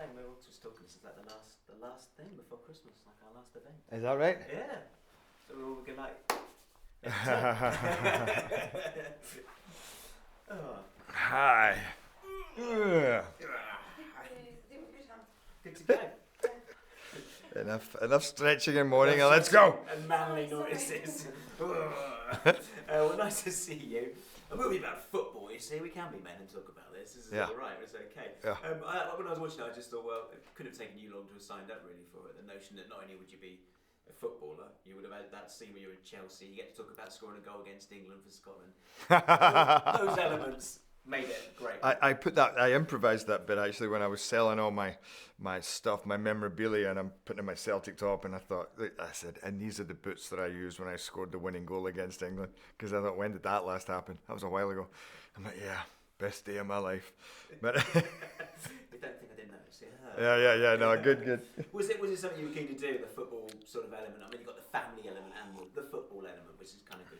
saying, we were all just talking. This is like the last thing before Christmas, like our last event. Is that right? Yeah. So we're all gonna like. Oh. Hi. Ugh. Good to go. Enough stretching and moaning, and let's go. And manly noises. Well, nice to see you. A movie about football, you see. We can be men and talk about this. This is all right. It's okay. Yeah. When I was watching it, I just thought, well, it couldn't have taken you long to have signed up, really, for it. The notion that not only would you be a footballer, you would have had that scene where you're in Chelsea. You get to talk about scoring a goal against England for Scotland. Those elements made it great. I improvised that bit actually when I was selling all my stuff, my memorabilia, and I'm putting in my Celtic top, and I said, and these are the boots that I used when I scored the winning goal against England, because I thought, when did that last happen? That was a while ago. I'm like, yeah, best day of my life. But You don't think I didn't notice? yeah, no, good. Was it something you were keen to do, the football sort of element? I mean, you've got the family element and the football element, which is kind of good.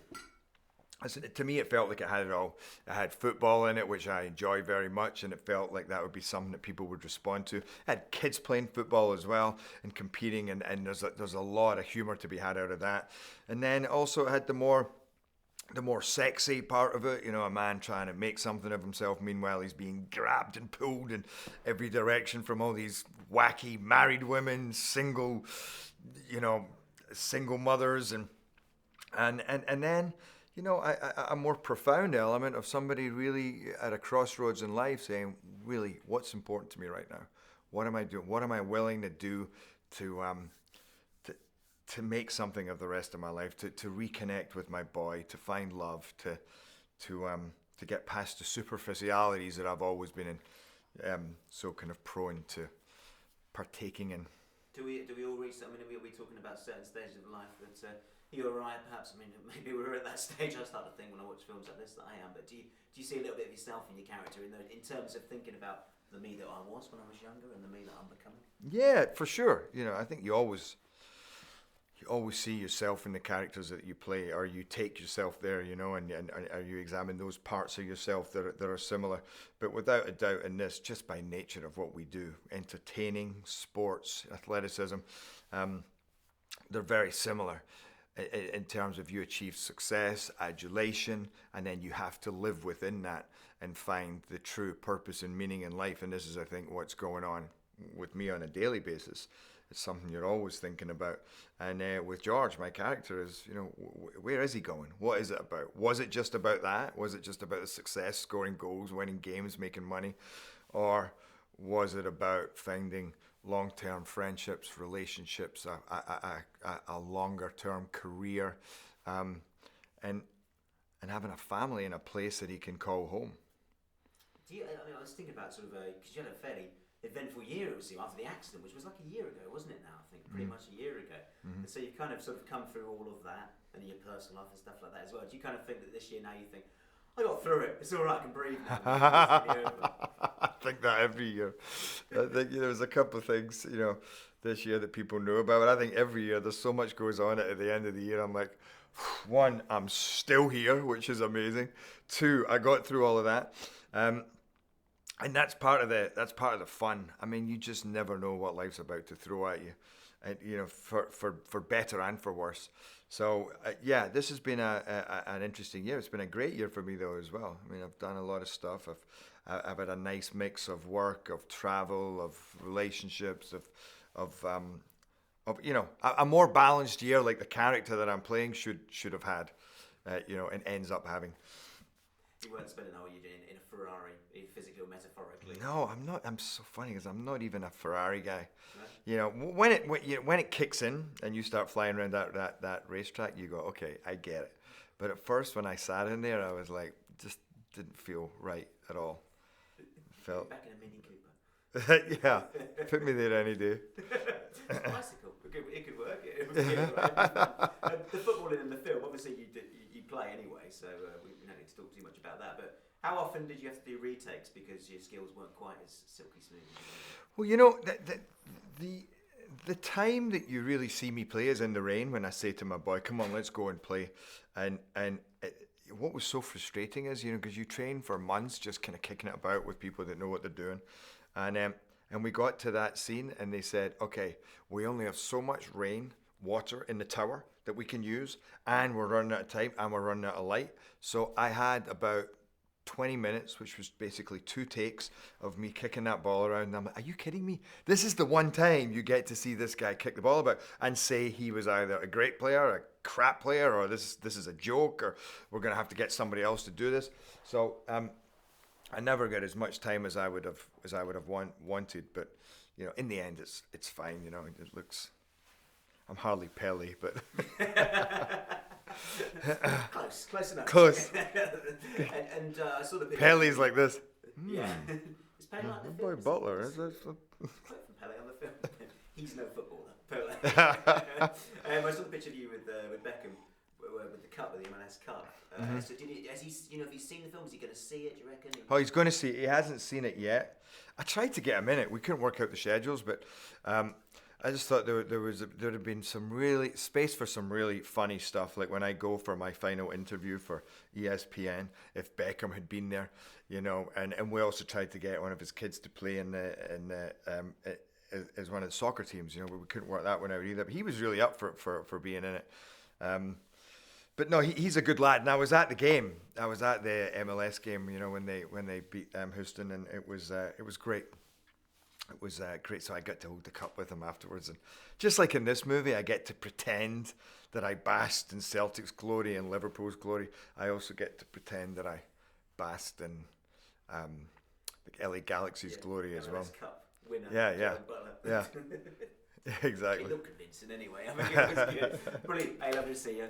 Listen, to me, it felt like it had it all. It had football in it, which I enjoy very much, and it felt like that would be something that people would respond to. It had kids playing football as well and competing, and there's a lot of humour to be had out of that. And then also it had the more sexy part of it, a man trying to make something of himself. Meanwhile, he's being grabbed and pulled in every direction from all these wacky married women, single mothers, and then. A more profound element of somebody really at a crossroads in life saying, really, what's important to me right now? What am I doing? What am I willing to do to make something of the rest of my life, to reconnect with my boy, to find love, to get past the superficialities that I've always been so kind of prone to partaking in. Do we all reach that? I mean, are we talking about certain stages of life that you're right, perhaps? I mean, maybe we're at that stage. I start to think when I watch films like this that I am. But do you see a little bit of yourself in your character in terms of thinking about the me that I was when I was younger and the me that I'm becoming? Yeah, for sure. I think you always see yourself in the characters that you play, or you take yourself there, and you examine those parts of yourself that are similar. But without a doubt in this, just by nature of what we do, entertaining, sports, athleticism, they're very similar in terms of you achieve success, adulation, and then you have to live within that and find the true purpose and meaning in life. And this is, I think, what's going on with me on a daily basis. It's something you're always thinking about. And with George, my character is, where is he going? What is it about? Was it just about that? Was it just about the success, scoring goals, winning games, making money? Or was it about finding long-term friendships, relationships, a longer-term career, and having a family in a place that he can call home? I was thinking about sort of because you had a fairly eventful year, it would seem, after the accident, which was like a year ago, wasn't it now? I think pretty much a year ago. And so you've kind of sort of come through all of that and your personal life and stuff like that as well. Do you kind of think that this year now you think, I got through it, it's all right, I can breathe now? I think that every year. I think there's a couple of things this year that people know about, but I think every year there's so much goes on at the end of the year. I'm like, one, I'm still here, which is amazing. Two, I got through all of that. And that's part of the fun. I mean, you just never know what life's about to throw at you, and for better and for worse. So this has been an interesting year. It's been a great year for me though as well. I mean, I've done a lot of stuff. I've had a nice mix of work, of travel, of relationships, of a more balanced year, like the character that I'm playing should have had, and ends up having. You weren't spending all your day in a Ferrari, physically or metaphorically. No, I'm not. I'm so funny because I'm not even a Ferrari guy. No? When it kicks in and you start flying around that racetrack, you go, okay, I get it. But at first, when I sat in there, I was like, just didn't feel right at all. Felt back in a Mini Cooper. Yeah, put me there any day. It's a bicycle. It could work. The football in the film, obviously you play anyway, so we don't need to talk too much about that. But how often did you have to do retakes because your skills weren't quite as silky smooth? Well, the time that you really see me play is in the rain when I say to my boy, "Come on, let's go and play." And what was so frustrating is, because you train for months just kind of kicking it about with people that know what they're doing, and And we got to that scene and they said, okay, we only have so much water in the tower that we can use, and we're running out of time and we're running out of light. So I had about 20 minutes, which was basically 2 takes of me kicking that ball around. And I'm like, are you kidding me? This is the one time you get to see this guy kick the ball about and say he was either a great player, a crap player, or this is a joke, or we're going to have to get somebody else to do this. So I never got as much time as I would have wanted. But you know, in the end, it's fine. You know, it looks. I'm hardly Pele, but close enough. Close. and I saw the picture. Pele's like this. Yeah. Is Pele like the Boy film? Butler, is it? Quote from Pele on the film. He's no footballer. Pele. I saw the picture of you with Beckham with the cup, with the MLS Cup. So has he seen the film? Is he going to see it? Do you reckon? Oh, he's going to see it. He hasn't seen it yet. I tried to get him in it. We couldn't work out the schedules, but. I just thought there'd have been some really space for some really funny stuff. Like when I go for my final interview for ESPN, if Beckham had been there, you know, and we also tried to get one of his kids to play as one of the soccer teams. You know, we couldn't work that one out either. But he was really up for being in it. But no, he's a good lad. And I was at the game. I was at the MLS game. You know, when they beat Houston, and it was great. It was great, so I got to hold the cup with him afterwards. And just like in this movie, I get to pretend that I basked in Celtic's glory and Liverpool's glory. I also get to pretend that I basked in the LA Galaxy's glory as well. Cup winner, yeah. Yeah, exactly. It looked convincing anyway. I mean, it was good. Brilliant. Hey, lovely to see you.